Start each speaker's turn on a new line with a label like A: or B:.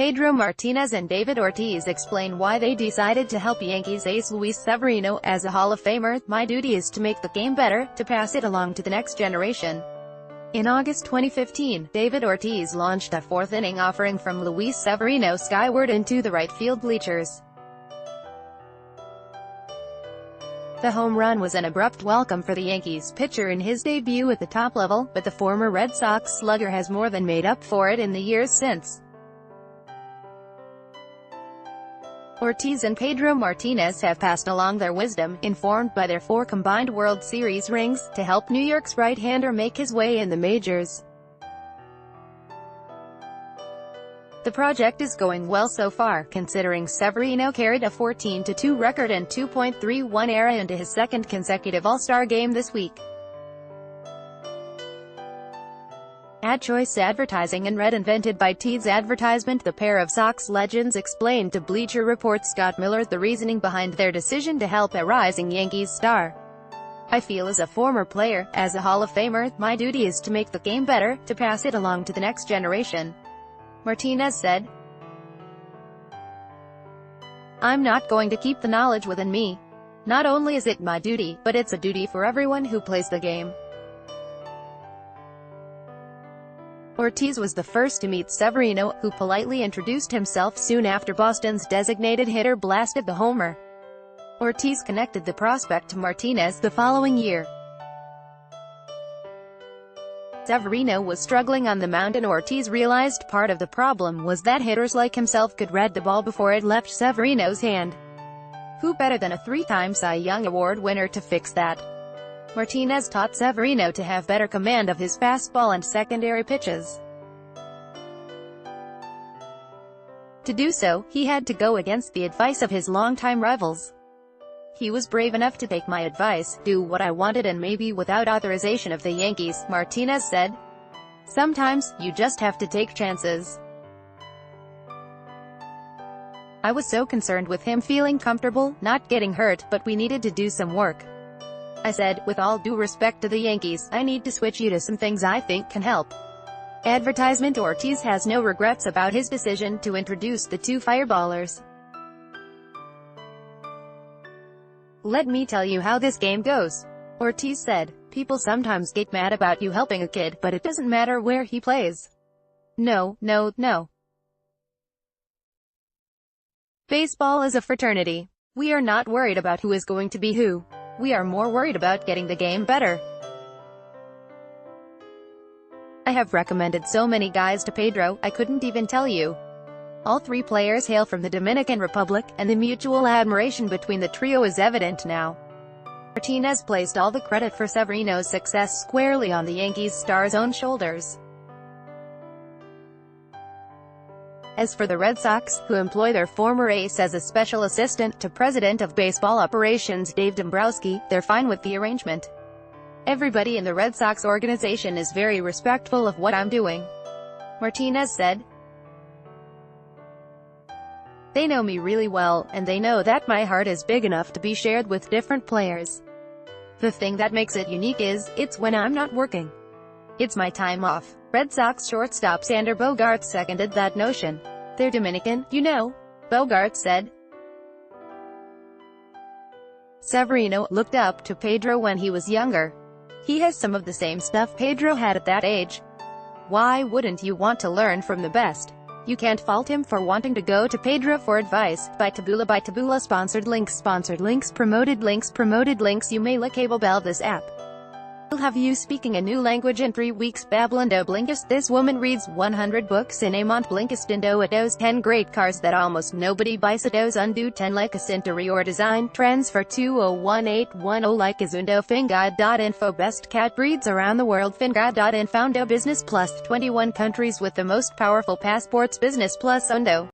A: Pedro Martinez and David Ortiz explain why they decided to help Yankees ace Luis Severino. As a Hall of Famer, my duty is to make the game better, to pass it along to the next generation. In August 2015, David Ortiz launched a fourth-inning offering from Luis Severino skyward into the right field bleachers. The home run was an abrupt welcome for the Yankees pitcher in his debut at the top level, but the former Red Sox slugger has more than made up for it in the years since. Ortiz and Pedro Martinez have passed along their wisdom, informed by their 4 combined World Series rings, to help New York's right-hander make his way in the majors. The project is going well so far, considering Severino carried a 14-2 record and 2.31 ERA into his second consecutive All-Star game this week. Ad choice advertising and red invented by Teed's advertisement. The pair of Sox legends explained to Bleacher Report's Scott Miller the reasoning behind their decision to help a rising Yankees star. "I feel as a former player, as a Hall of Famer, my duty is to make the game better, to pass it along to the next generation," Martinez said. "I'm not going to keep the knowledge within me. Not only is it my duty, but it's a duty for everyone who plays the game." Ortiz was the first to meet Severino, who politely introduced himself soon after Boston's designated hitter blasted the homer. Ortiz connected the prospect to Martinez the following year. Severino was struggling on the mound and Ortiz realized part of the problem was that hitters like himself could read the ball before it left Severino's hand. Who better than a 3-time Cy Young Award winner to fix that? Martinez taught Severino to have better command of his fastball and secondary pitches. To do so, he had to go against the advice of his longtime rivals. "He was brave enough to take my advice, do what I wanted and maybe without authorization of the Yankees," Martinez said. "Sometimes, you just have to take chances. I was so concerned with him feeling comfortable, not getting hurt, but we needed to do some work. I said, with all due respect to the Yankees, I need to switch you to some things I think can help." Advertisement. Ortiz has no regrets about his decision to introduce the 2 fireballers. "Let me tell you how this game goes," Ortiz said. "People sometimes get mad about you helping a kid, but it doesn't matter where he plays. No. Baseball is a fraternity. We are not worried about who is going to be who. We are more worried about getting the game better. I have recommended so many guys to Pedro, I couldn't even tell you. All 3 players hail from the Dominican Republic, and the mutual admiration between the trio is evident now." Martinez placed all the credit for Severino's success squarely on the Yankees star's own shoulders. As for the Red Sox, who employ their former ace as a special assistant to President of Baseball Operations Dave Dombrowski, they're fine with the arrangement. "Everybody in the Red Sox organization is very respectful of what I'm doing," Martinez said. "They know me really well, and they know that my heart is big enough to be shared with different players. The thing that makes it unique is, it's when I'm not working. It's my time off." Red Sox shortstop Xander Bogaerts seconded that notion. "They're Dominican, you know," Bogaerts said. Severino looked up to Pedro when he was younger. He has some of the same stuff Pedro had at that age. Why wouldn't you want to learn from the best? You can't fault him for wanting to go to Pedro for advice. By Taboola sponsored links, promoted links. You may like cable bell this app. We'll have you speaking a new language in 3 weeks. Bablando Blinkist. This woman reads 100 books in a month. Blinkistindo. It knows 10 great cars that almost nobody buys. It knows undo 10 like a Centauri or design trends for 201810 like Azundo. Fingad.info. Best cat breeds around the world. Fingad.info. Business Plus 21 countries with the most powerful passports. Business Plus Undo.